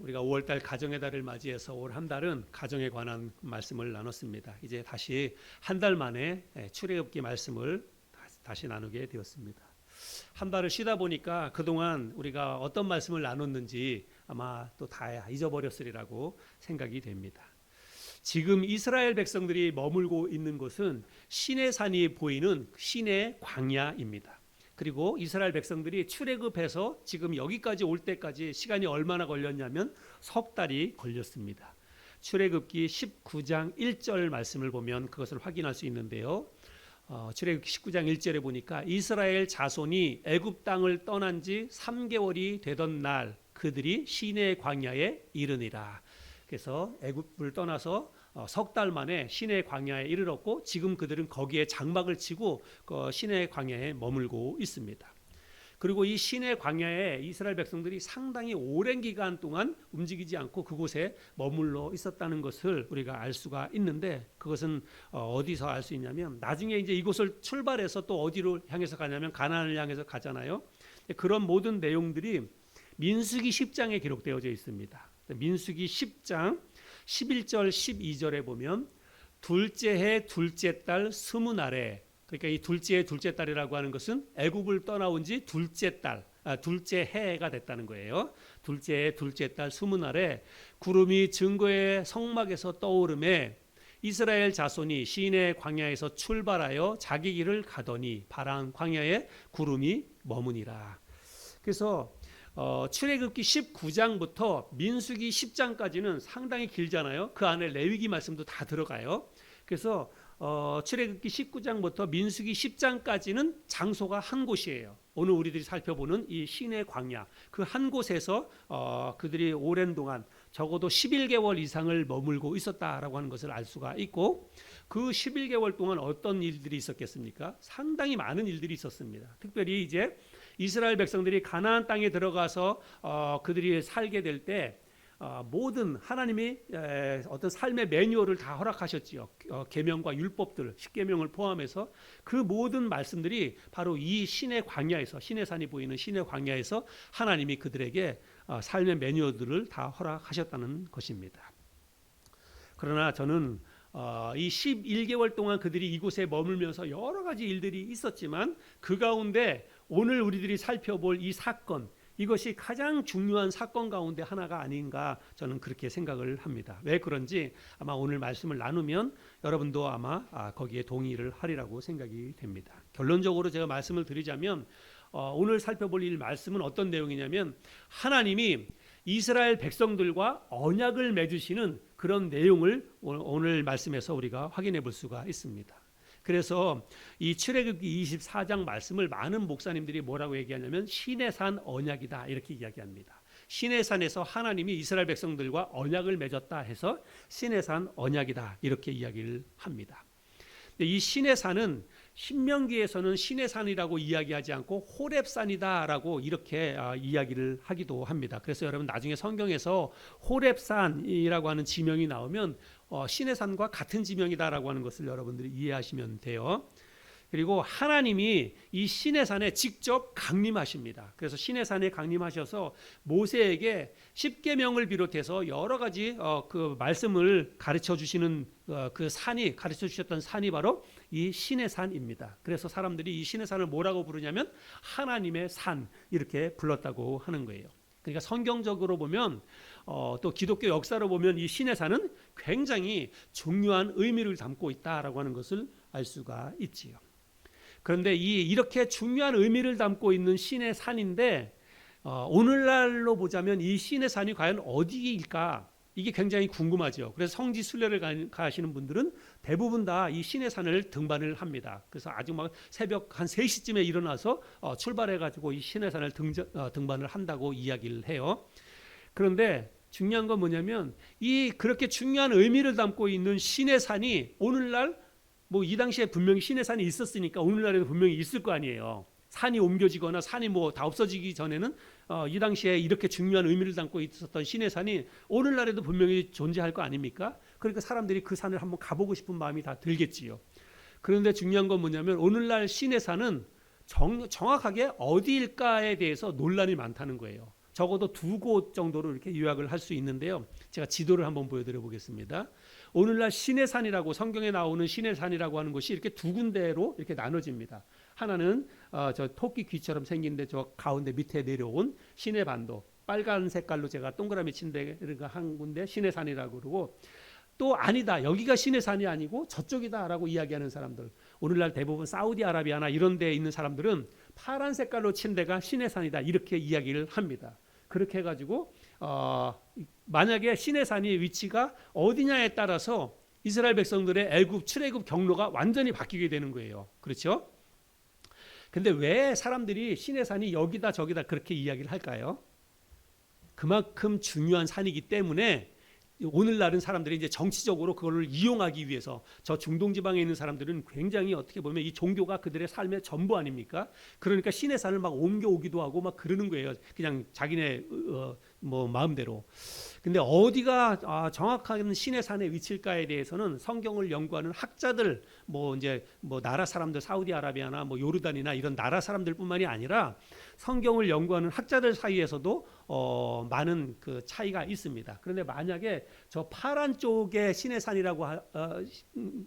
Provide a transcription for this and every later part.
우리가 5월달 가정의 달을 맞이해서 올 한 달은 가정에 관한 말씀을 나눴습니다. 이제 다시 한 달 만에 출애굽기 말씀을 다시 나누게 되었습니다. 한 달을 쉬다 보니까 그동안 우리가 어떤 말씀을 나눴는지 아마 또 다 잊어버렸으리라고 생각이 됩니다. 지금 이스라엘 백성들이 머물고 있는 곳은 시내산이 보이는 시내 광야입니다. 그리고 이스라엘 백성들이 출애굽해서 지금 여기까지 올 때까지 시간이 얼마나 걸렸냐면 석 달이 걸렸습니다. 출애굽기 19장 1절 말씀을 보면 그것을 확인할 수 있는데요. 출애굽기 19장 1절에 보니까 이스라엘 자손이 애굽 땅을 떠난 지 3개월이 되던 날 그들이 시내 광야에 이르니라. 그래서 애굽을 떠나서 석 달 만에 시내 광야에 이르렀고 지금 그들은 거기에 장막을 치고 시내 광야에 머물고 있습니다. 그리고 이 시내 광야에 이스라엘 백성들이 상당히 오랜 기간 동안 움직이지 않고 그곳에 머물러 있었다는 것을 우리가 알 수가 있는데 그것은 어디서 알 수 있냐면 나중에 이제 이곳을 출발해서 또 어디로 향해서 가냐면 가나안을 향해서 가잖아요. 그런 모든 내용들이 민수기 10장에 기록되어져 있습니다. 민수기 10장 11절 12절에 보면 둘째 해 둘째 달 스무 날에, 그러니까 이 둘째 해 둘째 달이라고 하는 것은 애굽을 떠나온 지 둘째 해가 됐다는 거예요. 둘째 해 둘째 달 스무 날에 구름이 증거의 성막에서 떠오르매 이스라엘 자손이 시내 광야에서 출발하여 자기 길을 가더니 파란 광야에 구름이 머무니라. 그래서 출애굽기 19장부터 민수기 10장까지는 상당히 길잖아요. 그 안에 레위기 말씀도 다 들어가요. 그래서 출애굽기 19장부터 민수기 10장까지는 장소가 한 곳이에요. 오늘 우리들이 살펴보는 이 시내 광야 그 한 곳에서 그들이 오랜 동안 적어도 11개월 이상을 머물고 있었다라고 하는 것을 알 수가 있고 그 11개월 동안 어떤 일들이 있었겠습니까? 상당히 많은 일들이 있었습니다. 특별히 이제 이스라엘 백성들이 가나안 땅에 들어가서 그들이 살게 될 때 모든 하나님이 어떤 삶의 매뉴얼을 다 허락하셨지요. 계명과 율법들, 십계명을 포함해서 그 모든 말씀들이 바로 이 시내 광야에서, 시내산이 보이는 시내 광야에서 하나님이 그들에게 삶의 매뉴얼들을 다 허락하셨다는 것입니다. 그러나 저는 이 11개월 동안 그들이 이곳에 머물면서 여러 가지 일들이 있었지만 그 가운데 오늘 우리들이 살펴볼 이 사건, 이것이 가장 중요한 사건 가운데 하나가 아닌가 저는 그렇게 생각을 합니다. 왜 그런지 아마 오늘 말씀을 나누면 여러분도 아마 거기에 동의를 하리라고 생각이 됩니다. 결론적으로 제가 말씀을 드리자면 오늘 살펴볼 이 말씀은 어떤 내용이냐면 하나님이 이스라엘 백성들과 언약을 맺으시는 그런 내용을 오늘 말씀에서 우리가 확인해 볼 수가 있습니다. 그래서 이 출애굽기 24장 말씀을 많은 목사님들이 뭐라고 얘기하냐면 시내산 언약이다 이렇게 이야기합니다. 시내산에서 하나님이 이스라엘 백성들과 언약을 맺었다 해서 시내산 언약이다 이렇게 이야기를 합니다. 이 시내산은 신명기에서는 시내산이라고 이야기하지 않고 호렙산이다라고 이렇게 이야기를 하기도 합니다. 그래서 여러분 나중에 성경에서 호렙산이라고 하는 지명이 나오면 시내산과 같은 지명이다라고 하는 것을 여러분들이 이해하시면 돼요. 그리고 하나님이 이 시내산에 직접 강림하십니다. 그래서 시내산에 강림하셔서 모세에게 십계명을 비롯해서 여러 가지 그 말씀을 가르쳐 주시는 그 산이 가르쳐 주셨던 산이 바로 이 시내산입니다. 그래서 사람들이 이 시내산을 뭐라고 부르냐면 하나님의 산 이렇게 불렀다고 하는 거예요. 그러니까 성경적으로 보면 또 기독교 역사로 보면 이 시내산은 굉장히 중요한 의미를 담고 있다라고 하는 것을 알 수가 있지요. 그런데 이렇게 중요한 의미를 담고 있는 시내산인데 오늘날로 보자면 이 시내산이 과연 어디일까? 이게 굉장히 궁금하죠. 그래서 성지 순례를 가시는 분들은 대부분 다 이 시내산을 등반을 합니다. 그래서 아주 막 새벽 한 3시쯤에 일어나서 출발해가지고 이 시내산을 등반을 한다고 이야기를 해요. 그런데 중요한 건 뭐냐면 그렇게 중요한 의미를 담고 있는 시내산이 오늘날 뭐 이 당시에 분명히 시내산이 있었으니까 오늘날에도 분명히 있을 거 아니에요. 산이 옮겨지거나 산이 뭐 다 없어지기 전에는 이 당시에 이렇게 중요한 의미를 담고 있었던 시내산이 오늘날에도 분명히 존재할 거 아닙니까? 그러니까 사람들이 그 산을 한번 가보고 싶은 마음이 다 들겠지요. 그런데 중요한 건 뭐냐면 오늘날 시내산은 정확하게 어디일까에 대해서 논란이 많다는 거예요. 적어도 2곳 정도로 이렇게 요약을 할 수 있는데요. 제가 지도를 한번 보여드려 보겠습니다. 오늘날 시내산이라고 성경에 나오는 시내산이라고 하는 곳이 이렇게 2군데로 이렇게 나눠집니다. 하나는 저 토끼 귀처럼 생긴데 저 가운데 밑에 내려온 시내반도, 빨간 색깔로 제가 동그라미 친 데가 한 군데 시내산이라고 그러고, 또 아니다, 여기가 시내산이 아니고 저쪽이다라고 이야기하는 사람들, 오늘날 대부분 사우디아라비아나 이런 데에 있는 사람들은 파란 색깔로 친 데가 시내산이다 이렇게 이야기를 합니다. 그렇게 해가지고 만약에 시내산이 위치가 어디냐에 따라서 이스라엘 백성들의 애굽 출애굽 경로가 완전히 바뀌게 되는 거예요. 그렇죠? 근데 왜 사람들이 시내산이 여기다 저기다 그렇게 이야기를 할까요? 그만큼 중요한 산이기 때문에 오늘날은 사람들이 이제 정치적으로 그걸 이용하기 위해서, 저 중동 지방에 있는 사람들은 굉장히 어떻게 보면 이 종교가 그들의 삶의 전부 아닙니까? 그러니까 신의 산을 막 옮겨오기도 하고 막 그러는 거예요. 그냥 자기네 뭐 마음대로. 근데 어디가 정확한 신의 산의 위치일까에 대해서는 성경을 연구하는 학자들, 뭐 이제 뭐 나라 사람들, 사우디아라비아나 뭐 요르단이나 이런 나라 사람들뿐만이 아니라 성경을 연구하는 학자들 사이에서도 많은 그 차이가 있습니다. 그런데 만약에 저 파란 쪽에 신의 산이라고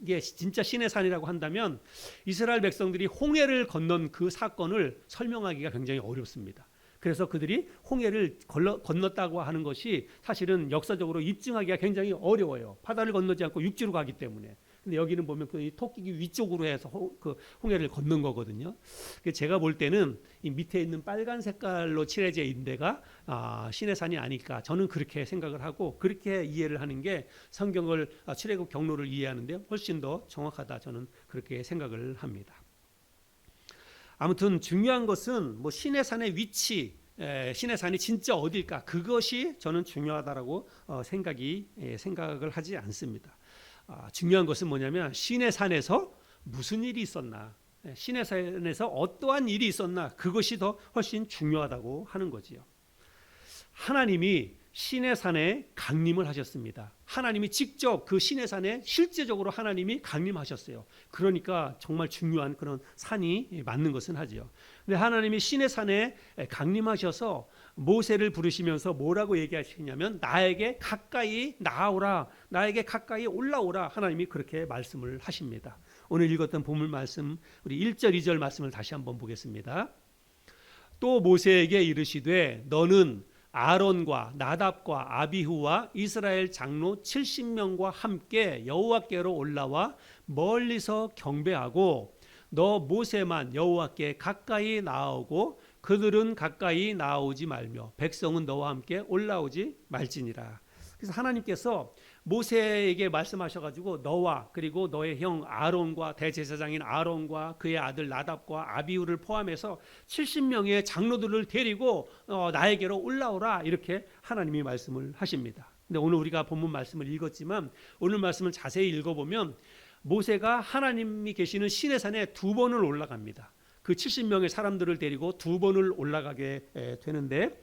이게 진짜 신의 산이라고 한다면 이스라엘 백성들이 홍해를 건넌 그 사건을 설명하기가 굉장히 어렵습니다. 그래서 그들이 홍해를 건넜다고 하는 것이 사실은 역사적으로 입증하기가 굉장히 어려워요. 바다를 건너지 않고 육지로 가기 때문에. 근데 여기는 보면 그 토끼기 위쪽으로 해서 그 홍해를 건넌 거거든요. 제가 볼 때는 이 밑에 있는 빨간 색깔로 칠해져 있는 데가 시내산이 아닐까, 저는 그렇게 생각을 하고 그렇게 이해를 하는 게 성경을 출애굽 경로를 이해하는데 훨씬 더 정확하다, 저는 그렇게 생각을 합니다. 아무튼 중요한 것은 뭐 시내산의 위치, 시내산이 진짜 어딜까, 그것이 저는 중요하다라고 생각을 하지 않습니다. 중요한 것은 뭐냐면 시내산에서 무슨 일이 있었나, 시내산에서 어떠한 일이 있었나, 그것이 더 훨씬 중요하다고 하는 거지요. 하나님이 시내산에 강림을 하셨습니다. 하나님이 직접 그 시내산에 실제적으로 하나님이 강림하셨어요. 그러니까 정말 중요한 그런 산이 맞는 것은 하지요. 근데 하나님이 시내산에 강림하셔서 모세를 부르시면서 뭐라고 얘기하시냐면 나에게 가까이 나아오라, 나에게 가까이 올라오라, 하나님이 그렇게 말씀을 하십니다. 오늘 읽었던 본문 말씀, 우리 1절 2절 말씀을 다시 한번 보겠습니다. 또 모세에게 이르시되 너는 아론과 나답과 아비후와 이스라엘 장로 70명과 함께 여호와께로 올라와 멀리서 경배하고 너 모세만 여호와께 가까이 나아오고 그들은 가까이 나아오지 말며 백성은 너와 함께 올라오지 말지니라. 그래서 하나님께서 모세에게 말씀하셔가지고 너와 그리고 너의 형 아론과 대제사장인 아론과 그의 아들 나답과 아비후를 포함해서 70명의 장로들을 데리고 나에게로 올라오라, 이렇게 하나님이 말씀을 하십니다. 근데 오늘 우리가 본문 말씀을 읽었지만 오늘 말씀을 자세히 읽어보면 모세가 하나님이 계시는 시내산에 2번을 올라갑니다. 그 70명의 사람들을 데리고 2번을 올라가게 되는데,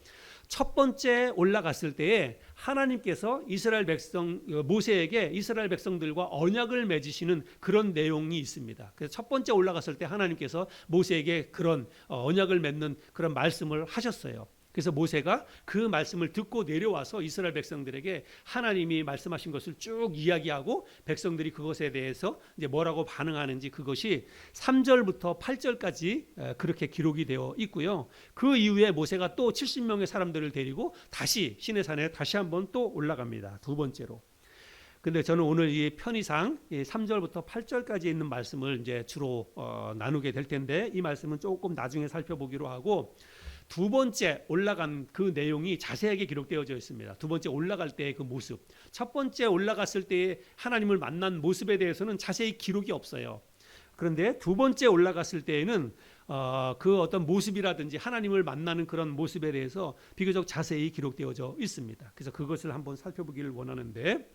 첫 번째 올라갔을 때에 하나님께서 이스라엘 백성 모세에게 이스라엘 백성들과 언약을 맺으시는 그런 내용이 있습니다. 그래서 첫 번째 올라갔을 때 하나님께서 모세에게 그런 언약을 맺는 그런 말씀을 하셨어요. 그래서 모세가 그 말씀을 듣고 내려와서 이스라엘 백성들에게 하나님이 말씀하신 것을 쭉 이야기하고 백성들이 그것에 대해서 이제 뭐라고 반응하는지, 그것이 3절부터 8절까지 그렇게 기록이 되어 있고요. 그 이후에 모세가 또 70명의 사람들을 데리고 다시 시내산에 다시 한번 또 올라갑니다. 2번째로. 근데 저는 오늘 이 편의상 3절부터 8절까지 있는 말씀을 이제 주로 나누게 될 텐데, 이 말씀은 조금 나중에 살펴보기로 하고, 2번째 올라간 그 내용이 자세하게 기록되어져 있습니다. 2번째 올라갈 때의 그 모습, 첫 번째 올라갔을 때 하나님을 만난 모습에 대해서는 자세히 기록이 없어요. 그런데 2번째 올라갔을 때에는 그 어떤 모습이라든지 하나님을 만나는 그런 모습에 대해서 비교적 자세히 기록되어져 있습니다. 그래서 그것을 한번 살펴보기를 원하는데,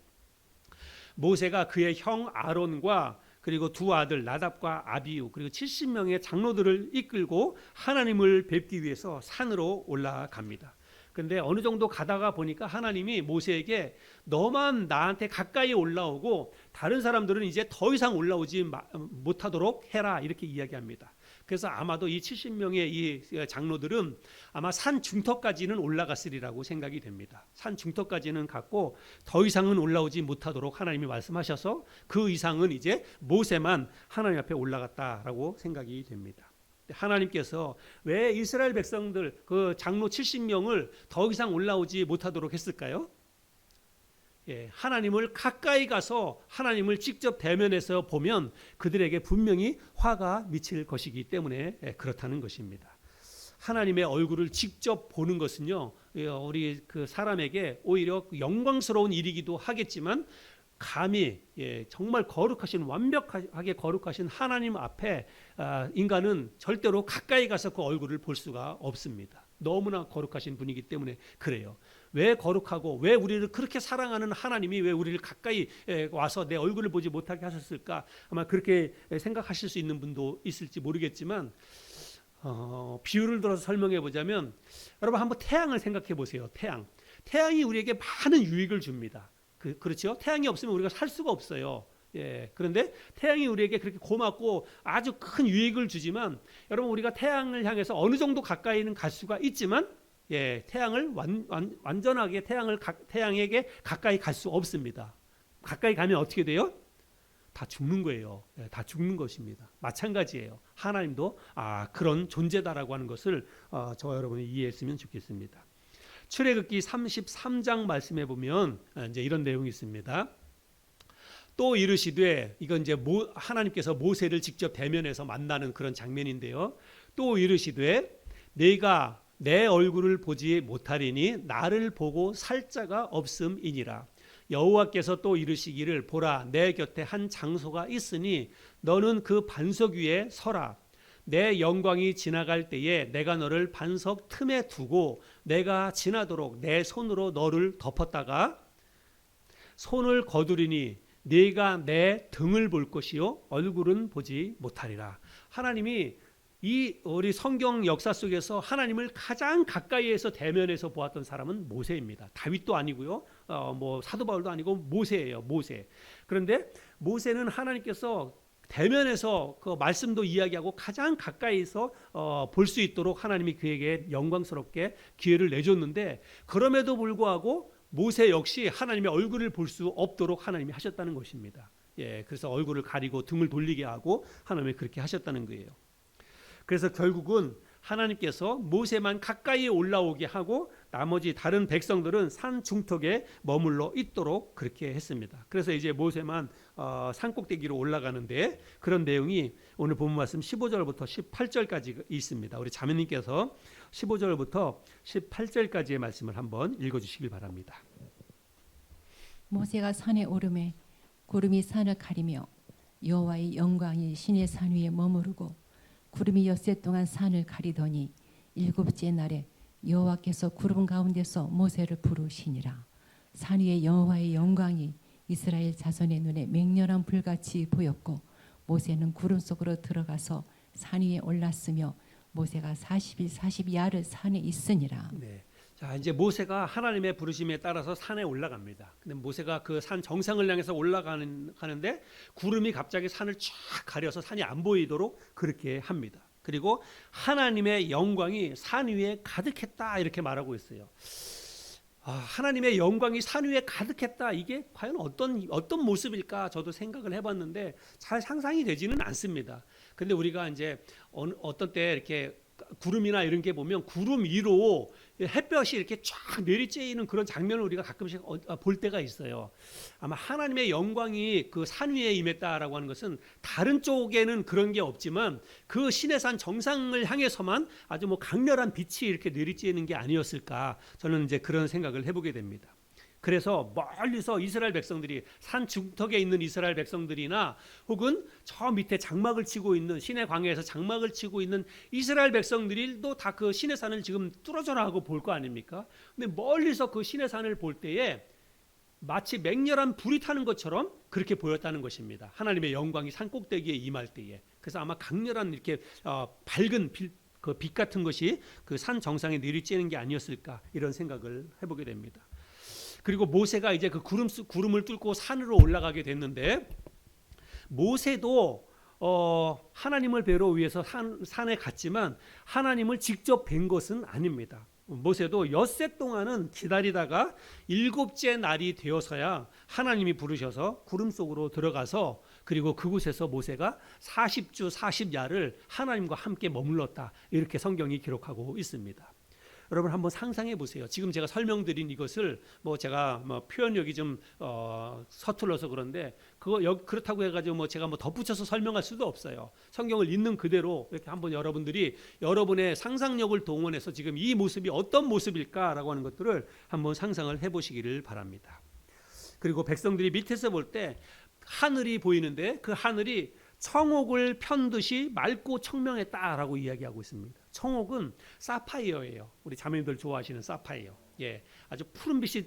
모세가 그의 형 아론과 그리고 2 아들 나답과 아비후 그리고 70명의 장로들을 이끌고 하나님을 뵙기 위해서 산으로 올라갑니다. 그런데 어느 정도 가다가 보니까 하나님이 모세에게 너만 나한테 가까이 올라오고 다른 사람들은 이제 더 이상 올라오지 못하도록 해라, 이렇게 이야기합니다. 그래서 아마도 이 70명의 이 장로들은 아마 산 중턱까지는 올라갔으리라고 생각이 됩니다. 산 중턱까지는 갔고 더 이상은 올라오지 못하도록 하나님이 말씀하셔서 그 이상은 이제 모세만 하나님 앞에 올라갔다라고 생각이 됩니다. 하나님께서 왜 이스라엘 백성들 그 장로 70명을 더 이상 올라오지 못하도록 했을까요? 하나님을 가까이 가서 하나님을 직접 대면해서 보면 그들에게 분명히 화가 미칠 것이기 때문에 그렇다는 것입니다. 하나님의 얼굴을 직접 보는 것은요, 우리 그 사람에게 오히려 영광스러운 일이기도 하겠지만 감히 정말 거룩하신 완벽하게 거룩하신 하나님 앞에 인간은 절대로 가까이 가서 그 얼굴을 볼 수가 없습니다. 너무나 거룩하신 분이기 때문에 그래요. 왜 거룩하고 왜 우리를 그렇게 사랑하는 하나님이 왜 우리를 가까이 와서 내 얼굴을 보지 못하게 하셨을까? 아마 그렇게 생각하실 수 있는 분도 있을지 모르겠지만 비유를 들어서 설명해 보자면 여러분 한번 태양을 생각해 보세요. 태양이 우리에게 많은 유익을 줍니다. 그렇죠? 태양이 없으면 우리가 살 수가 없어요. 그런데 태양이 우리에게 그렇게 고맙고 아주 큰 유익을 주지만 여러분 우리가 태양을 향해서 어느 정도 가까이는 갈 수가 있지만 태양을 완전하게 태양에게 가까이 갈 수 없습니다. 가까이 가면 어떻게 돼요? 다 죽는 거예요. 다 죽는 것입니다. 마찬가지예요. 하나님도 그런 존재다라고 하는 것을 저와 여러분이 이해했으면 좋겠습니다. 출애굽기 33장 말씀해 보면 이제 이런 내용이 있습니다. 또 이르시되 이건 이제 하나님께서 모세를 직접 대면해서 만나는 그런 장면인데요. 또 이르시되 내가 내 얼굴을 보지 못하리니 나를 보고 살 자가 없음이니라. 여호와께서 또 이르시기를 보라 내 곁에 한 장소가 있으니 너는 그 반석 위에 서라. 내 영광이 지나갈 때에 내가 너를 반석 틈에 두고 내가 지나도록 내 손으로 너를 덮었다가 손을 거두리니 네가 내 등을 볼 것이요 얼굴은 보지 못하리라. 하나님이 이 우리 성경 역사 속에서 하나님을 가장 가까이에서 대면해서 보았던 사람은 모세입니다. 다윗도 아니고요, 뭐 사도 바울도 아니고 모세예요. 모세. 그런데 모세는 하나님께서 대면에서 그 말씀도 이야기하고 가장 가까이서 볼 수 있도록 하나님이 그에게 영광스럽게 기회를 내줬는데 그럼에도 불구하고 모세 역시 하나님의 얼굴을 볼 수 없도록 하나님이 하셨다는 것입니다. 그래서 얼굴을 가리고 등을 돌리게 하고 하나님이 그렇게 하셨다는 거예요. 그래서 결국은 하나님께서 모세만 가까이 올라오게 하고 나머지 다른 백성들은 산 중턱에 머물러 있도록 그렇게 했습니다. 그래서 이제 모세만 산 꼭대기로 올라가는데 그런 내용이 오늘 본문 말씀 15절부터 18절까지 있습니다. 우리 자매님께서 15절부터 18절까지의 말씀을 한번 읽어주시길 바랍니다. 모세가 산에 오르매 구름이 산을 가리며 여호와의 영광이 시내 산 위에 머무르고 구름이 엿새 동안 산을 가리더니 일곱째 날에 여호와께서 구름 가운데서 모세를 부르시니라. 산 위에 여호와의 영광이 이스라엘 자손의 눈에 맹렬한 불같이 보였고 모세는 구름 속으로 들어가서 산 위에 올랐으며 모세가 40일 40야를 산에 있으니라. 네. 자, 이제 모세가 하나님의 부르심에 따라서 산에 올라갑니다. 근데 모세가 그 산 정상을 향해서 올라가는데 구름이 갑자기 산을 쫙 가려서 산이 안 보이도록 그렇게 합니다. 그리고 하나님의 영광이 산 위에 가득했다 이렇게 말하고 있어요. 하나님의 영광이 산 위에 가득했다. 이게 과연 어떤 모습일까? 저도 생각을 해봤는데 잘 상상이 되지는 않습니다. 근데 우리가 이제 어떤 때 이렇게 구름이나 이런 게 보면 구름 위로 햇볕이 이렇게 쫙 내리쬐이는 그런 장면을 우리가 가끔씩 볼 때가 있어요. 아마 하나님의 영광이 그 산 위에 임했다라고 하는 것은 다른 쪽에는 그런 게 없지만 그 시내산 정상을 향해서만 아주 뭐 강렬한 빛이 이렇게 내리쬐는 게 아니었을까, 저는 이제 그런 생각을 해보게 됩니다. 그래서 멀리서 이스라엘 백성들이 산 중턱에 있는 이스라엘 백성들이나 혹은 저 밑에 장막을 치고 있는 시내 광야에서 장막을 치고 있는 이스라엘 백성들도 다 그 시내산을 지금 뚫어져라 하고 볼 거 아닙니까? 근데 멀리서 그 시내산을 볼 때에 마치 맹렬한 불이 타는 것처럼 그렇게 보였다는 것입니다. 하나님의 영광이 산 꼭대기에 임할 때에. 그래서 아마 강렬한 이렇게 밝은 빛 같은 것이 그 산 정상에 내리쬐는 게 아니었을까, 이런 생각을 해보게 됩니다. 그리고 모세가 이제 그 구름을 뚫고 산으로 올라가게 됐는데 모세도 하나님을 뵈러 위해서 산에 갔지만 하나님을 직접 뵌 것은 아닙니다. 모세도 엿새 동안은 기다리다가 일곱째 날이 되어서야 하나님이 부르셔서 구름 속으로 들어가서 그리고 그곳에서 모세가 40주 40야를 하나님과 함께 머물렀다. 이렇게 성경이 기록하고 있습니다. 여러분 한번 상상해 보세요. 지금 제가 설명드린 이것을 제가 표현력이 좀 서툴러서 그런데 그렇다고 해가지고 제가 덧붙여서 설명할 수도 없어요. 성경을 있는 그대로 이렇게 한번 여러분들이 여러분의 상상력을 동원해서 지금 이 모습이 어떤 모습일까라고 하는 것들을 한번 상상을 해보시기를 바랍니다. 그리고 백성들이 밑에서 볼 때 하늘이 보이는데 그 하늘이 청옥을 편듯이 맑고 청명했다라고 이야기하고 있습니다. 청옥은 사파이어예요. 우리 자매님들 좋아하시는 사파이어. 예, 아주 푸른빛이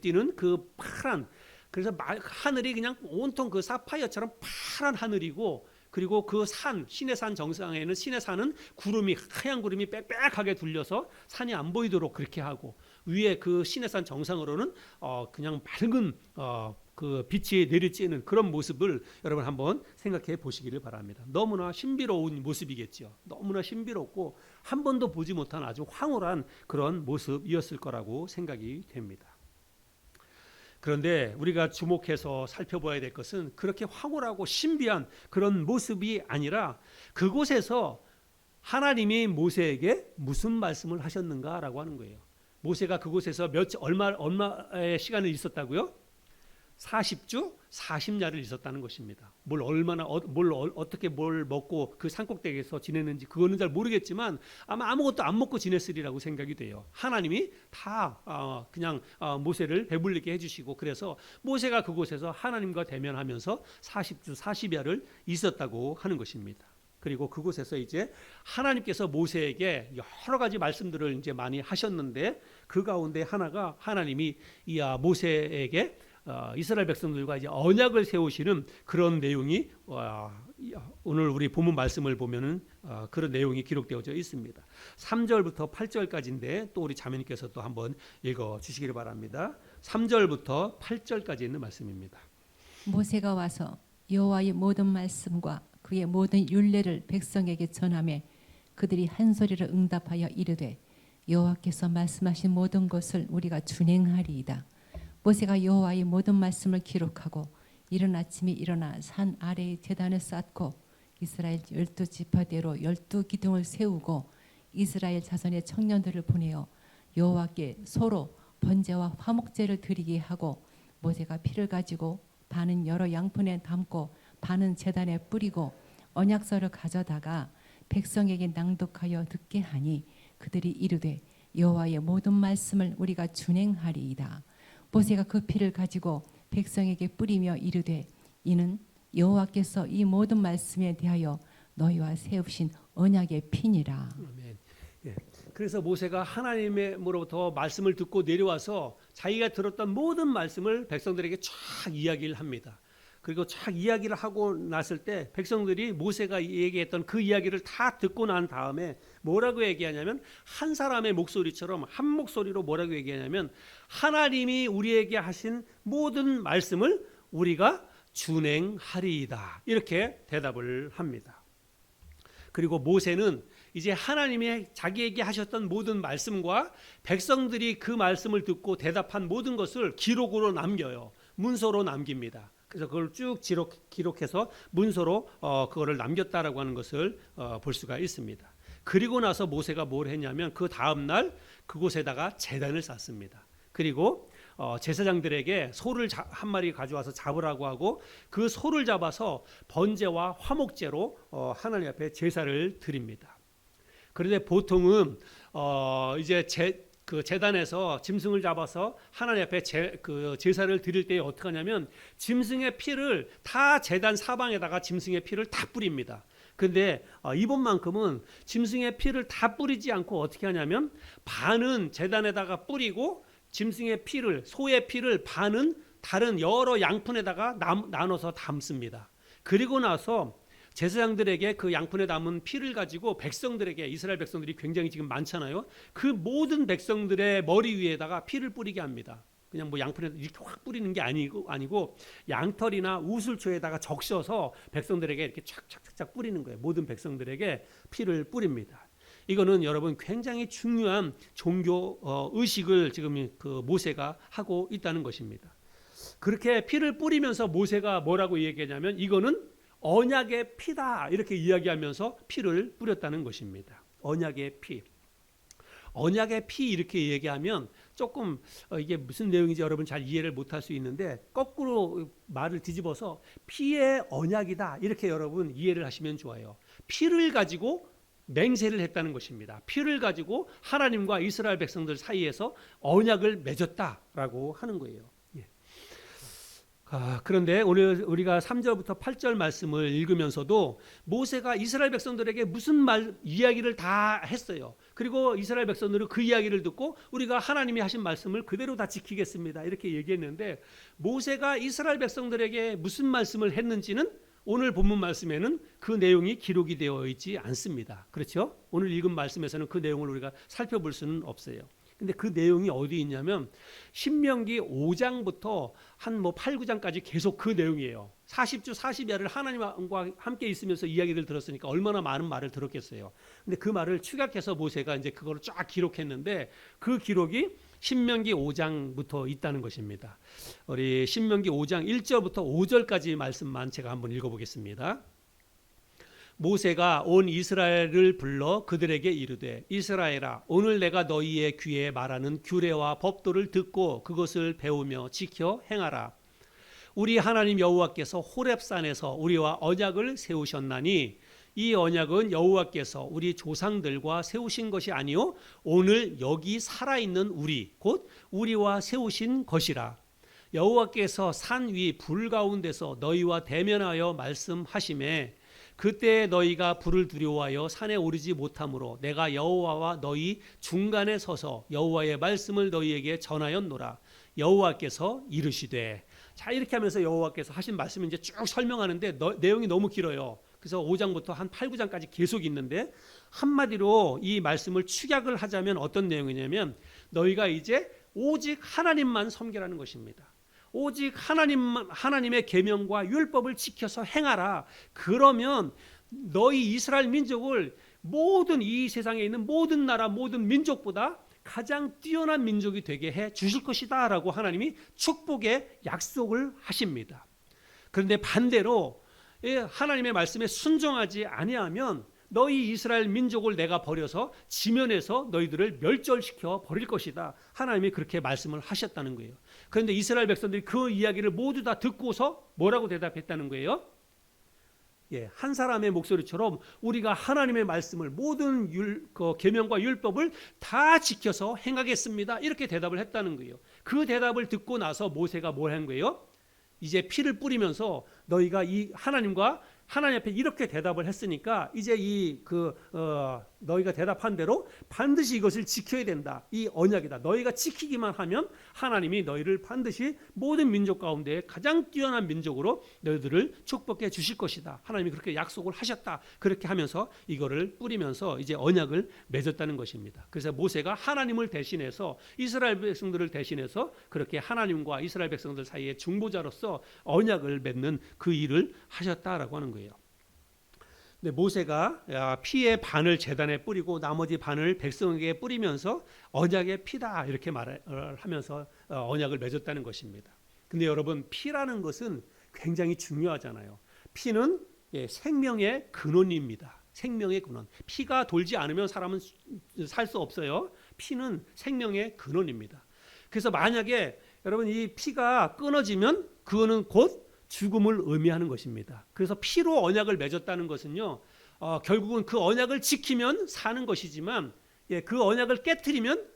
띄는 그 파란. 그래서 하늘이 그냥 온통 그 사파이어처럼 파란 하늘이고, 그리고 그 산, 시내산 정상에는 시내산은 구름이 하얀 구름이 빽빽하게 둘려서 산이 안 보이도록 그렇게 하고, 위에 그 시내산 정상으로는 그냥 맑은 그 빛이 내리쬐는 그런 모습을 여러분 한번 생각해 보시기를 바랍니다. 너무나 신비로운 모습이겠죠. 너무나 신비롭고 한 번도 보지 못한 아주 황홀한 그런 모습이었을 거라고 생각이 됩니다. 그런데 우리가 주목해서 살펴봐야 될 것은 그렇게 황홀하고 신비한 그런 모습이 아니라 그곳에서 하나님이 모세에게 무슨 말씀을 하셨는가라고 하는 거예요. 모세가 그곳에서 얼마의 시간을 있었다고요? 40주 40야를 있었다는 것입니다. 어떻게 먹고 그 산꼭대기에서 지냈는지 그거는 잘 모르겠지만 아마 아무것도 안 먹고 지냈으리라고 생각이 돼요. 하나님이 다 그냥 모세를 배불리게 해주시고, 그래서 모세가 그곳에서 하나님과 대면하면서 40주 40야를 있었다고 하는 것입니다. 그리고 그곳에서 이제 하나님께서 모세에게 여러 가지 말씀들을 이제 많이 하셨는데, 그 가운데 하나가 하나님이 모세에게 이스라엘 백성들과 이제 언약을 세우시는 그런 내용이 오늘 우리 본문 말씀을 보면은 그런 내용이 기록되어져 있습니다. 3절부터 8절까지인데 또 우리 자매님께서 또 한번 읽어 주시기를 바랍니다. 3절부터 8절까지 있는 말씀입니다. 모세가 와서 여호와의 모든 말씀과 그의 모든 율례를 백성에게 전하매 그들이 한 소리로 응답하여 이르되 여호와께서 말씀하신 모든 것을 우리가 준행하리이다. 모세가 여호와의 모든 말씀을 기록하고 이른 아침에 일어나 산 아래의 제단을 쌓고 이스라엘 12지파대로 12기둥을 세우고 이스라엘 자손의 청년들을 보내어 여호와께 소로 번제와 화목제를 드리게 하고, 모세가 피를 가지고 반은 여러 양푼에 담고 반은 제단에 뿌리고 언약서를 가져다가 백성에게 낭독하여 듣게 하니 그들이 이르되 여호와의 모든 말씀을 우리가 준행하리이다. 모세가 그 피를 가지고 백성에게 뿌리며 이르되 이는 여호와께서 이 모든 말씀에 대하여 너희와 세우신 언약의 피니라. 아멘. 예. 그래서 모세가 하나님으로부터 말씀을 듣고 내려와서 자기가 들었던 모든 말씀을 백성들에게 쫙 이야기를 합니다. 그리고 쫙 이야기를 하고 났을 때 백성들이 모세가 얘기했던 그 이야기를 다 듣고 난 다음에 뭐라고 얘기하냐면, 한 사람의 목소리처럼 한 목소리로 뭐라고 얘기하냐면, 하나님이 우리에게 하신 모든 말씀을 우리가 준행하리이다. 이렇게 대답을 합니다. 그리고 모세는 이제 하나님이 자기에게 하셨던 모든 말씀과 백성들이 그 말씀을 듣고 대답한 모든 것을 기록으로 남겨요. 문서로 남깁니다. 그래서 그걸 쭉 기록해서 문서로 그거를 남겼다라고 하는 것을 볼 수가 있습니다. 그리고 나서 모세가 뭘 했냐면 그 다음 날 그곳에다가 제단을 쌓습니다. 그리고 제사장들에게 소를 한 마리 가져와서 잡으라고 하고 그 소를 잡아서 번제와 화목제로 하나님 앞에 제사를 드립니다. 그런데 보통은 이제 그 제단에서 짐승을 잡아서 하나님 앞에 제사를 드릴 때 어떻게 하냐면 짐승의 피를 다 제단 사방에다가 짐승의 피를 다 뿌립니다. 근데 이번만큼은 짐승의 피를 다 뿌리지 않고 어떻게 하냐면 반은 제단에다가 뿌리고 짐승의 피를, 소의 피를 반은 다른 여러 양푼에다가 나눠서 담습니다. 그리고 나서 제사장들에게 그 양푼에 담은 피를 가지고 백성들에게, 이스라엘 백성들이 굉장히 지금 많잖아요. 그 모든 백성들의 머리 위에다가 피를 뿌리게 합니다. 그냥 뭐 양푼에 이렇게 확 뿌리는 게 아니고 양털이나 우슬초에다가 적셔서 백성들에게 이렇게 착착착착 뿌리는 거예요. 모든 백성들에게 피를 뿌립니다. 이거는 여러분 굉장히 중요한 종교 의식을 지금 그 모세가 하고 있다는 것입니다. 그렇게 피를 뿌리면서 모세가 뭐라고 얘기하냐면 이거는 언약의 피다 이렇게 이야기하면서 피를 뿌렸다는 것입니다. 언약의 피. 언약의 피 이렇게 얘기하면 조금 이게 무슨 내용인지 여러분 잘 이해를 못할 수 있는데 거꾸로 말을 뒤집어서 피의 언약이다 이렇게 여러분 이해를 하시면 좋아요. 피를 가지고 맹세를 했다는 것입니다. 피를 가지고 하나님과 이스라엘 백성들 사이에서 언약을 맺었다라고 하는 거예요. 그런데 오늘 우리가 3절부터 8절 말씀을 읽으면서도 모세가 이스라엘 백성들에게 무슨 이야기를 다 했어요. 그리고 이스라엘 백성들은 그 이야기를 듣고 우리가 하나님이 하신 말씀을 그대로 다 지키겠습니다. 이렇게 얘기했는데 모세가 이스라엘 백성들에게 무슨 말씀을 했는지는 오늘 본문 말씀에는 그 내용이 기록이 되어 있지 않습니다. 그렇죠? 오늘 읽은 말씀에서는 그 내용을 우리가 살펴볼 수는 없어요. 근데 그 내용이 어디 있냐면 신명기 5장부터 한 8, 9장까지 계속 그 내용이에요. 40주 40야를 하나님과 함께 있으면서 이야기를 들었으니까 얼마나 많은 말을 들었겠어요. 근데 그 말을 축약해서 모세가 이제 그거를 쫙 기록했는데 그 기록이 신명기 5장부터 있다는 것입니다. 우리 신명기 5장 1절부터 5절까지 말씀만 제가 한번 읽어보겠습니다. 모세가 온 이스라엘을 불러 그들에게 이르되 이스라엘아 오늘 내가 너희의 귀에 말하는 규례와 법도를 듣고 그것을 배우며 지켜 행하라. 우리 하나님 여호와께서 호렙산에서 우리와 언약을 세우셨나니 이 언약은 여호와께서 우리 조상들과 세우신 것이 아니요 오늘 여기 살아있는 우리 곧 우리와 세우신 것이라. 여호와께서 산 위 불 가운데서 너희와 대면하여 말씀하시매 그때 너희가 불을 두려워하여 산에 오르지 못하므로 내가 여호와와 너희 중간에 서서 여호와의 말씀을 너희에게 전하였노라. 여호와께서 이르시되. 자, 이렇게 하면서 여호와께서 하신 말씀을 이제 쭉 설명하는데 내용이 너무 길어요. 그래서 5장부터 한 8, 9장까지 계속 있는데 한마디로 이 말씀을 축약을 하자면 어떤 내용이냐면 너희가 이제 오직 하나님만 섬기라는 것입니다. 오직 하나님의 계명과 율법을 지켜서 행하라. 그러면 너희 이스라엘 민족을 모든 이 세상에 있는 모든 나라 모든 민족보다 가장 뛰어난 민족이 되게 해 주실 것이다 라고 하나님이 축복의 약속을 하십니다. 그런데 반대로 하나님의 말씀에 순종하지 아니하면 너희 이스라엘 민족을 내가 버려서 지면에서 너희들을 멸절시켜 버릴 것이다. 하나님이 그렇게 말씀을 하셨다는 거예요. 그런데 이스라엘 백성들이 그 이야기를 모두 다 듣고서 뭐라고 대답했다는 거예요? 한 사람의 목소리처럼 우리가 하나님의 말씀을 모든 계명과 율법을 다 지켜서 행하겠습니다. 이렇게 대답을 했다는 거예요. 그 대답을 듣고 나서 모세가 뭘 한 거예요? 이제 피를 뿌리면서 너희가 이 하나님 앞에 이렇게 대답을 했으니까 이제 너희가 대답한 대로 반드시 이것을 지켜야 된다. 이 언약이다. 너희가 지키기만 하면 하나님이 너희를 반드시 모든 민족 가운데 가장 뛰어난 민족으로 너희들을 축복해 주실 것이다. 하나님이 그렇게 약속을 하셨다. 그렇게 하면서 이거를 뿌리면서 이제 언약을 맺었다는 것입니다. 그래서 모세가 하나님을 대신해서 이스라엘 백성들을 대신해서 그렇게 하나님과 이스라엘 백성들 사이의 중보자로서 언약을 맺는 그 일을 하셨다라고 하는 거예요. 근데 모세가 피의 반을 제단에 뿌리고 나머지 반을 백성에게 뿌리면서 언약의 피다 이렇게 말을 하면서 언약을 맺었다는 것입니다. 근데 여러분 피라는 것은 굉장히 중요하잖아요. 피는 생명의 근원입니다. 생명의 근원. 피가 돌지 않으면 사람은 살 수 없어요. 피는 생명의 근원입니다. 그래서 만약에 여러분 이 피가 끊어지면 그거는 곧 죽음을 의미하는 것입니다. 그래서 피로 언약을 맺었다는 것은요, 결국은 그 언약을 지키면 사는 것이지만, 그 언약을 깨트리면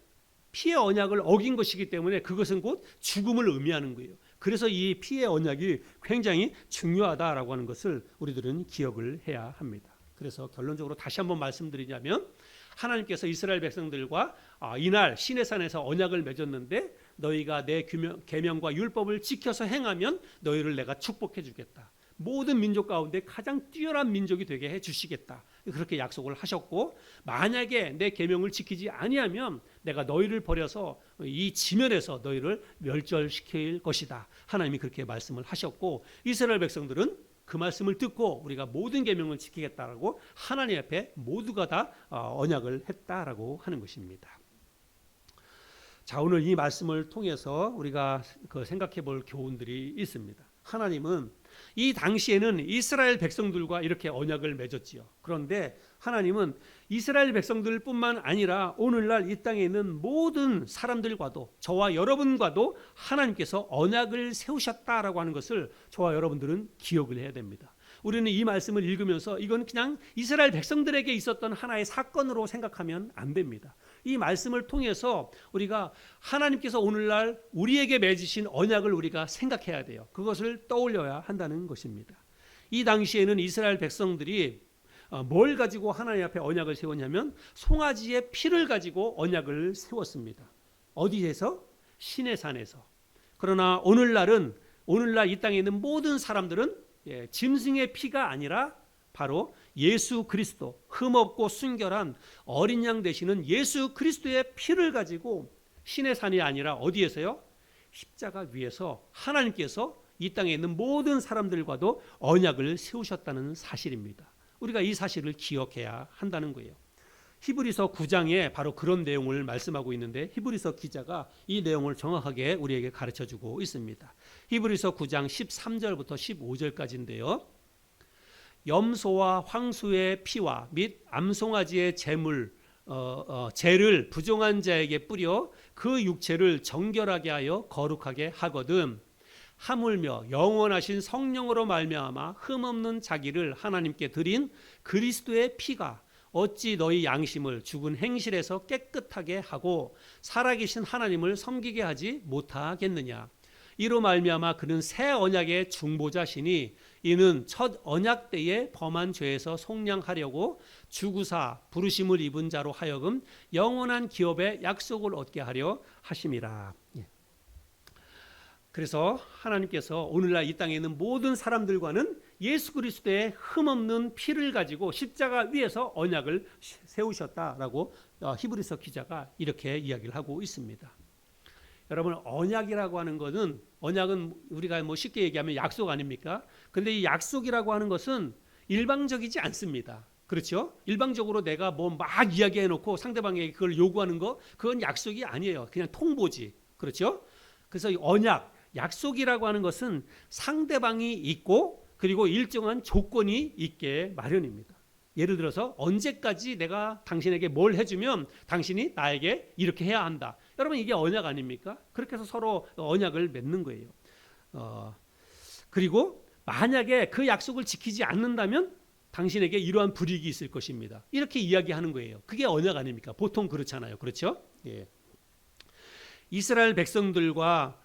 피의 언약을 어긴 것이기 때문에 그것은 곧 죽음을 의미하는 거예요. 그래서 이 피의 언약이 굉장히 중요하다라고 하는 것을 우리들은 기억을 해야 합니다. 그래서 결론적으로 다시 한번 말씀드리자면 하나님께서 이스라엘 백성들과 이날 시내산에서 언약을 맺었는데 너희가 내 계명과 율법을 지켜서 행하면 너희를 내가 축복해 주겠다. 모든 민족 가운데 가장 뛰어난 민족이 되게 해 주시겠다. 그렇게 약속을 하셨고, 만약에 내 계명을 지키지 아니하면 내가 너희를 버려서 이 지면에서 너희를 멸절시킬 것이다. 하나님이 그렇게 말씀을 하셨고, 이스라엘 백성들은 그 말씀을 듣고 우리가 모든 계명을 지키겠다라고 하나님 앞에 모두가 다 언약을 했다라고 하는 것입니다. 자, 오늘 이 말씀을 통해서 우리가 생각해 볼 교훈들이 있습니다. 하나님은 이 당시에는 이스라엘 백성들과 이렇게 언약을 맺었지요. 그런데 하나님은 이스라엘 백성들뿐만 아니라 오늘날 이 땅에 있는 모든 사람들과도, 저와 여러분과도 하나님께서 언약을 세우셨다라고 하는 것을 저와 여러분들은 기억을 해야 됩니다. 우리는 이 말씀을 읽으면서 이건 그냥 이스라엘 백성들에게 있었던 하나의 사건으로 생각하면 안 됩니다. 이 말씀을 통해서 우리가 하나님께서 오늘날 우리에게 맺으신 언약을 우리가 생각해야 돼요. 그것을 떠올려야 한다는 것입니다. 이 당시에는 이스라엘 백성들이 뭘 가지고 하나님 앞에 언약을 세웠냐면 송아지의 피를 가지고 언약을 세웠습니다. 어디에서? 시내산에서. 그러나 오늘날 이 땅에 있는 모든 사람들은 짐승의 피가 아니라 바로 예수 그리스도, 흠없고 순결한 어린 양 되시는 예수 그리스도의 피를 가지고 시내산이 아니라 어디에서요? 십자가 위에서 하나님께서 이 땅에 있는 모든 사람들과도 언약을 세우셨다는 사실입니다. 우리가 이 사실을 기억해야 한다는 거예요. 히브리서 9장에 바로 그런 내용을 말씀하고 있는데, 히브리서 기자가 이 내용을 정확하게 우리에게 가르쳐주고 있습니다. 히브리서 9장 13절부터 15절까지인데요. 염소와 황소의 피와 및 암송아지의 재를 부정한 자에게 뿌려 그 육체를 정결하게 하여 거룩하게 하거든, 하물며 영원하신 성령으로 말미암아 흠없는 자기를 하나님께 드린 그리스도의 피가 어찌 너희 양심을 죽은 행실에서 깨끗하게 하고 살아계신 하나님을 섬기게 하지 못하겠느냐. 이로 말미암아 그는 새 언약의 중보자시니 이는 첫 언약 때에 범한 죄에서 속량하려고 주구사 부르심을 입은 자로 하여금 영원한 기업의 약속을 얻게 하려 하심이라. 그래서 하나님께서 오늘날 이 땅에 있는 모든 사람들과는 예수 그리스도의 흠없는 피를 가지고 십자가 위에서 언약을 세우셨다라고 히브리서 기자가 이렇게 이야기를 하고 있습니다. 여러분, 언약이라고 하는 것은, 언약은 우리가 쉽게 얘기하면 약속 아닙니까? 근데 이 약속이라고 하는 것은 일방적이지 않습니다. 그렇죠? 일방적으로 내가 막 이야기해 놓고 상대방에게 그걸 요구하는 거, 그건 약속이 아니에요. 그냥 통보지. 그렇죠? 그래서 언약, 약속이라고 하는 것은 상대방이 있고 그리고 일정한 조건이 있게 마련입니다. 예를 들어서 언제까지 내가 당신에게 뭘 해주면 당신이 나에게 이렇게 해야 한다. 여러분, 이게 언약 아닙니까? 그렇게 해서 서로 언약을 맺는 거예요. 그리고 만약에 그 약속을 지키지 않는다면 당신에게 이러한 불이익이 있을 것입니다. 이렇게 이야기하는 거예요. 그게 언약 아닙니까? 보통 그렇잖아요. 그렇죠? 예. 이스라엘 백성들과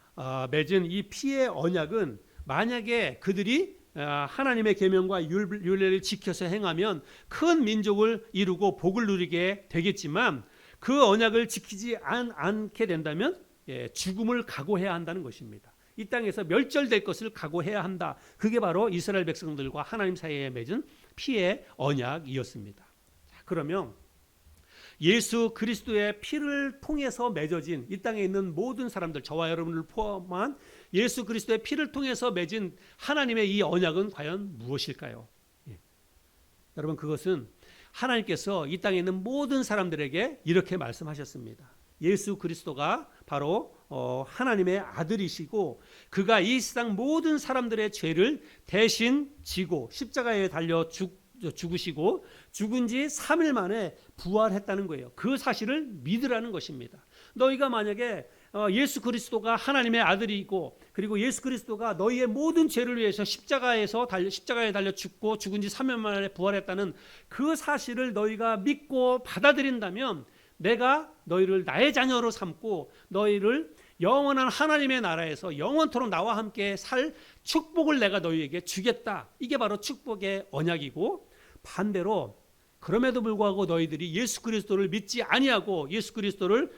맺은 이 피의 언약은 만약에 그들이 하나님의 계명과 율례를 지켜서 행하면 큰 민족을 이루고 복을 누리게 되겠지만, 그 언약을 지키지 않게 된다면 죽음을 각오해야 한다는 것입니다. 이 땅에서 멸절될 것을 각오해야 한다. 그게 바로 이스라엘 백성들과 하나님 사이에 맺은 피의 언약이었습니다. 그러면 예수 그리스도의 피를 통해서 맺어진 이 땅에 있는 모든 사람들, 저와 여러분을 포함한 예수 그리스도의 피를 통해서 맺은 하나님의 이 언약은 과연 무엇일까요? 여러분, 그것은 하나님께서 이 땅에 있는 모든 사람들에게 이렇게 말씀하셨습니다. 예수 그리스도가 바로 하나님의 아들이시고 그가 이 세상 모든 사람들의 죄를 대신 지고 십자가에 달려 죽으시고 죽은 지 3일 만에 부활했다는 거예요. 그 사실을 믿으라는 것입니다. 너희가 만약에 예수 그리스도가 하나님의 아들이고 그리고 예수 그리스도가 너희의 모든 죄를 위해서 십자가에 달려 죽고 죽은 지 3일 만에 부활했다는 그 사실을 너희가 믿고 받아들인다면 내가 너희를 나의 자녀로 삼고 너희를 영원한 하나님의 나라에서 영원토록 나와 함께 살 축복을 내가 너희에게 주겠다. 이게 바로 축복의 언약이고, 반대로 그럼에도 불구하고 너희들이 예수 그리스도를 믿지 아니하고 예수 그리스도를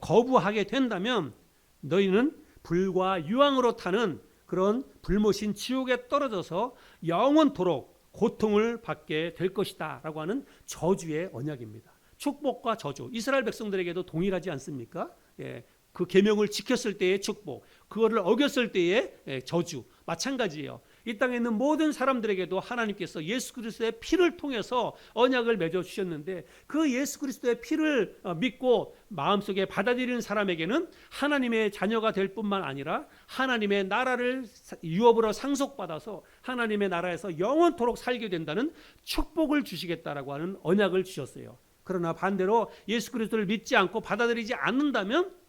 거부하게 된다면 너희는 불과 유황으로 타는 그런 불모신 지옥에 떨어져서 영원토록 고통을 받게 될 것이다 라고 하는 저주의 언약입니다. 축복과 저주, 이스라엘 백성들에게도 동일하지 않습니까? 예, 그 계명을 지켰을 때의 축복, 그거를 어겼을 때의 저주 마찬가지예요. 이 땅에 있는 모든 사람들에게도 하나님께서 예수 그리스도의 피를 통해서 언약을 맺어 주셨는데, 그 예수 그리스도의 피를 믿고 마음속에 받아들이는 사람에게는 하나님의 자녀가 될 뿐만 아니라 하나님의 나라를 유업으로 상속받아서 하나님의 나라에서 영원토록 살게 된다는 축복을 주시겠다라고 하는 언약을 주셨어요. 그러나 반대로 예수 그리스도를 믿지 않고 받아들이지 않는다면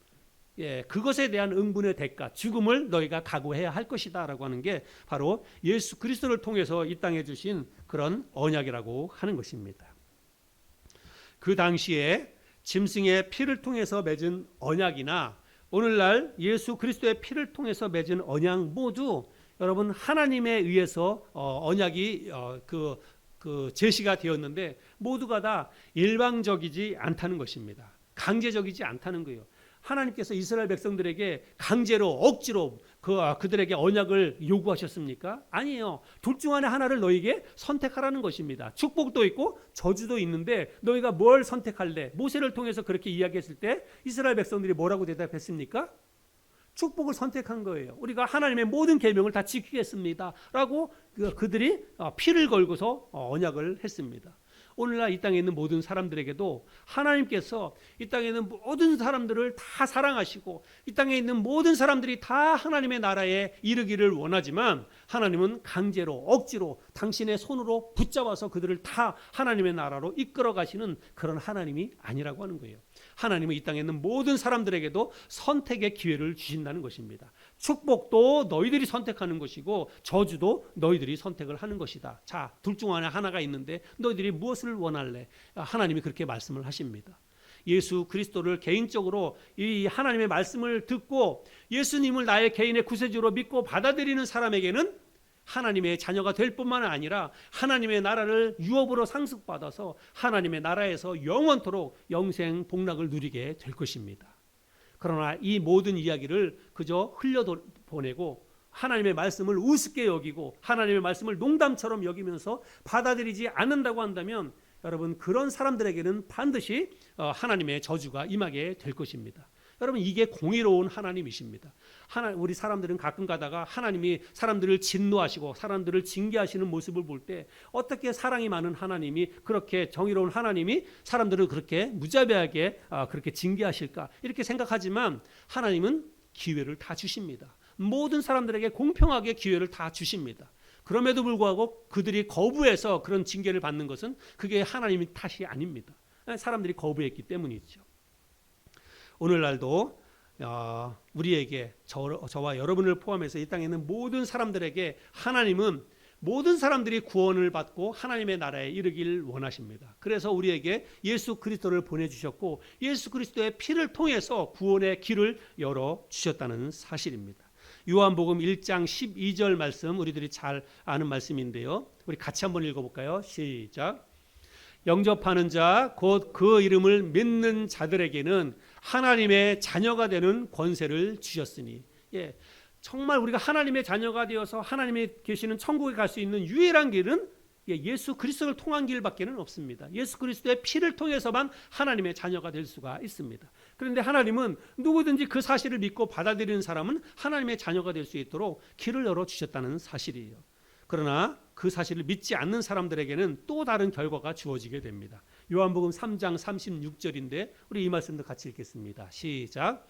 그것에 대한 응분의 대가, 죽음을 너희가 각오해야 할 것이다 라고 하는 게 바로 예수 그리스도를 통해서 이 땅에 주신 그런 언약이라고 하는 것입니다. 그 당시에 짐승의 피를 통해서 맺은 언약이나 오늘날 예수 그리스도의 피를 통해서 맺은 언약 모두 여러분 하나님에 의해서 언약이 제시가 되었는데 모두가 다 일방적이지 않다는 것입니다. 강제적이지 않다는 거예요. 하나님께서 이스라엘 백성들에게 강제로 억지로 그들에게 언약을 요구하셨습니까? 아니에요. 둘 중 안에 하나를 너에게 선택하라는 것입니다. 축복도 있고 저주도 있는데 너희가 뭘 선택할래? 모세를 통해서 그렇게 이야기했을 때 이스라엘 백성들이 뭐라고 대답했습니까? 축복을 선택한 거예요. 우리가 하나님의 모든 계명을 다 지키겠습니다 라고 그들이 피를 걸고서 언약을 했습니다. 오늘날 이 땅에 있는 모든 사람들에게도 하나님께서 이 땅에 있는 모든 사람들을 다 사랑하시고 이 땅에 있는 모든 사람들이 다 하나님의 나라에 이르기를 원하지만 하나님은 강제로 억지로 당신의 손으로 붙잡아서 그들을 다 하나님의 나라로 이끌어 가시는 그런 하나님이 아니라고 하는 거예요. 하나님은 이 땅에 있는 모든 사람들에게도 선택의 기회를 주신다는 것입니다. 축복도 너희들이 선택하는 것이고 저주도 너희들이 선택을 하는 것이다. 자, 둘 중 안에 하나가 있는데 너희들이 무엇을 원할래? 하나님이 그렇게 말씀을 하십니다. 예수 그리스도를 개인적으로 이 하나님의 말씀을 듣고 예수님을 나의 개인의 구세주로 믿고 받아들이는 사람에게는 하나님의 자녀가 될 뿐만 아니라 하나님의 나라를 유업으로 상속받아서 하나님의 나라에서 영원토록 영생 복락을 누리게 될 것입니다. 그러나 이 모든 이야기를 그저 흘려보내고 하나님의 말씀을 우습게 여기고 하나님의 말씀을 농담처럼 여기면서 받아들이지 않는다고 한다면 여러분 그런 사람들에게는 반드시 하나님의 저주가 임하게 될 것입니다. 여러분 이게 공의로운 하나님이십니다. 우리 사람들은 가끔 가다가 하나님이 사람들을 진노하시고 사람들을 징계하시는 모습을 볼 때 어떻게 사랑이 많은 하나님이 그렇게 정의로운 하나님이 사람들을 그렇게 무자비하게 그렇게 징계하실까 이렇게 생각하지만 하나님은 기회를 다 주십니다. 모든 사람들에게 공평하게 기회를 다 주십니다. 그럼에도 불구하고 그들이 거부해서 그런 징계를 받는 것은 그게 하나님의 탓이 아닙니다. 사람들이 거부했기 때문이죠. 오늘날도 우리에게 저와 여러분을 포함해서 이 땅에 있는 모든 사람들에게 하나님은 모든 사람들이 구원을 받고 하나님의 나라에 이르길 원하십니다. 그래서 우리에게 예수 그리스도를 보내주셨고 예수 그리스도의 피를 통해서 구원의 길을 열어주셨다는 사실입니다. 요한복음 1장 12절 말씀 우리들이 잘 아는 말씀인데요. 우리 같이 한번 읽어볼까요? 시작. 영접하는 자 곧 그 이름을 믿는 자들에게는 하나님의 자녀가 되는 권세를 주셨으니 정말 우리가 하나님의 자녀가 되어서 하나님이 계시는 천국에 갈 수 있는 유일한 길은 예수 그리스도를 통한 길밖에는 없습니다. 예수 그리스도의 피를 통해서만 하나님의 자녀가 될 수가 있습니다. 그런데 하나님은 누구든지 그 사실을 믿고 받아들이는 사람은 하나님의 자녀가 될 수 있도록 길을 열어주셨다는 사실이에요. 그러나 그 사실을 믿지 않는 사람들에게는 또 다른 결과가 주어지게 됩니다. 요한복음 3장 36절인데 우리 이 말씀도 같이 읽겠습니다. 시작.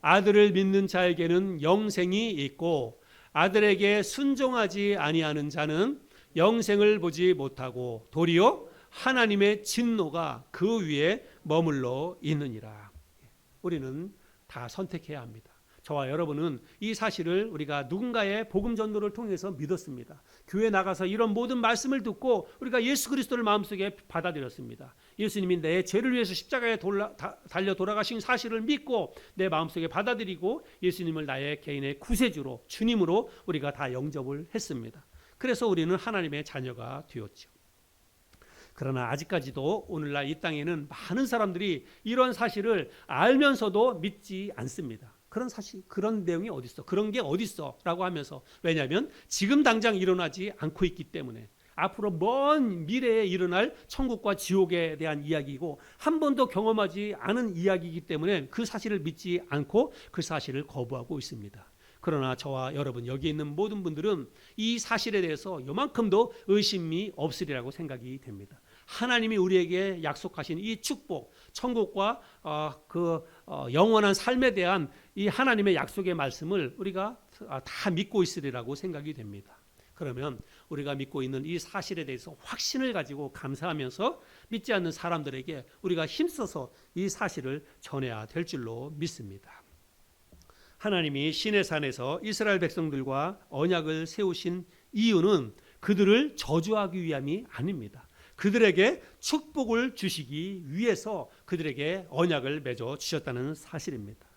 아들을 믿는 자에게는 영생이 있고 아들에게 순종하지 아니하는 자는 영생을 보지 못하고 도리어 하나님의 진노가 그 위에 머물러 있느니라. 우리는 다 선택해야 합니다. 저와 여러분은 이 사실을 우리가 누군가의 복음 전도를 통해서 믿었습니다. 교회 나가서 이런 모든 말씀을 듣고 우리가 예수 그리스도를 마음속에 받아들였습니다. 예수님이 내 죄를 위해서 십자가에 달려 돌아가신 사실을 믿고 내 마음속에 받아들이고 예수님을 나의 개인의 구세주로 주님으로 우리가 다 영접을 했습니다. 그래서 우리는 하나님의 자녀가 되었죠. 그러나 아직까지도 오늘날 이 땅에는 많은 사람들이 이런 사실을 알면서도 믿지 않습니다. 그런 사실, 그런 내용이 어디 있어? 그런 게 어디 있어? 라고 하면서 왜냐하면 지금 당장 일어나지 않고 있기 때문에 앞으로 먼 미래에 일어날 천국과 지옥에 대한 이야기이고 한 번도 경험하지 않은 이야기이기 때문에 그 사실을 믿지 않고 그 사실을 거부하고 있습니다. 그러나 저와 여러분 여기 있는 모든 분들은 이 사실에 대해서 요만큼도 의심이 없으리라고 생각이 됩니다. 하나님이 우리에게 약속하신 이 축복, 천국과 영원한 삶에 대한 이 하나님의 약속의 말씀을 우리가 다 믿고 있으리라고 생각이 됩니다. 그러면 우리가 믿고 있는 이 사실에 대해서 확신을 가지고 감사하면서 믿지 않는 사람들에게 우리가 힘써서 이 사실을 전해야 될 줄로 믿습니다. 하나님이 시내산에서 이스라엘 백성들과 언약을 세우신 이유는 그들을 저주하기 위함이 아닙니다. 그들에게 축복을 주시기 위해서 그들에게 언약을 맺어 주셨다는 사실입니다.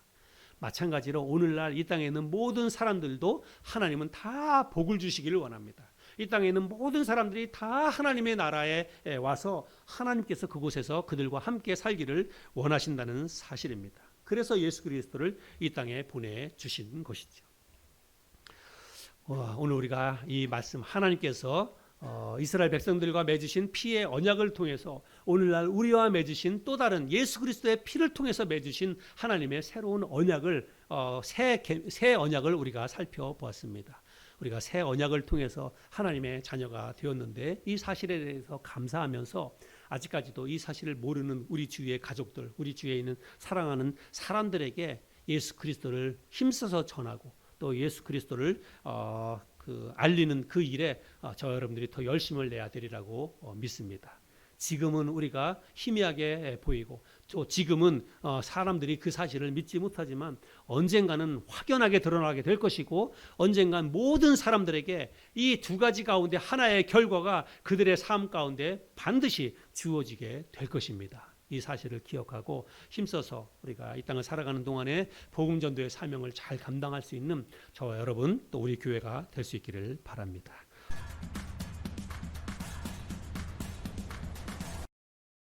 마찬가지로 오늘날 이 땅에 있는 모든 사람들도 하나님은 다 복을 주시기를 원합니다. 이 땅에 있는 모든 사람들이 다 하나님의 나라에 와서 하나님께서 그곳에서 그들과 함께 살기를 원하신다는 사실입니다. 그래서 예수 그리스도를 이 땅에 보내주신 것이죠. 오늘 우리가 이 말씀 하나님께서 이스라엘 백성들과 맺으신 피의 언약을 통해서 오늘날 우리와 맺으신 또 다른 예수 그리스도의 피를 통해서 맺으신 하나님의 새로운 언약을 새 언약을 우리가 살펴보았습니다. 우리가 새 언약을 통해서 하나님의 자녀가 되었는데 이 사실에 대해서 감사하면서 아직까지도 이 사실을 모르는 우리 주위의 가족들, 우리 주위에 있는 사랑하는 사람들에게 예수 그리스도를 힘써서 전하고 또 예수 그리스도를 알리는 그 일에 저 여러분들이 더 열심을 내야 되리라고 믿습니다. 지금은 우리가 희미하게 보이고 또 지금은 사람들이 그 사실을 믿지 못하지만 언젠가는 확연하게 드러나게 될 것이고 언젠간 모든 사람들에게 이 두 가지 가운데 하나의 결과가 그들의 삶 가운데 반드시 주어지게 될 것입니다. 이 사실을 기억하고 힘써서 우리가 이 땅을 살아가는 동안에 복음 전도의 사명을 잘 감당할 수 있는 저와 여러분 또 우리 교회가 될 수 있기를 바랍니다.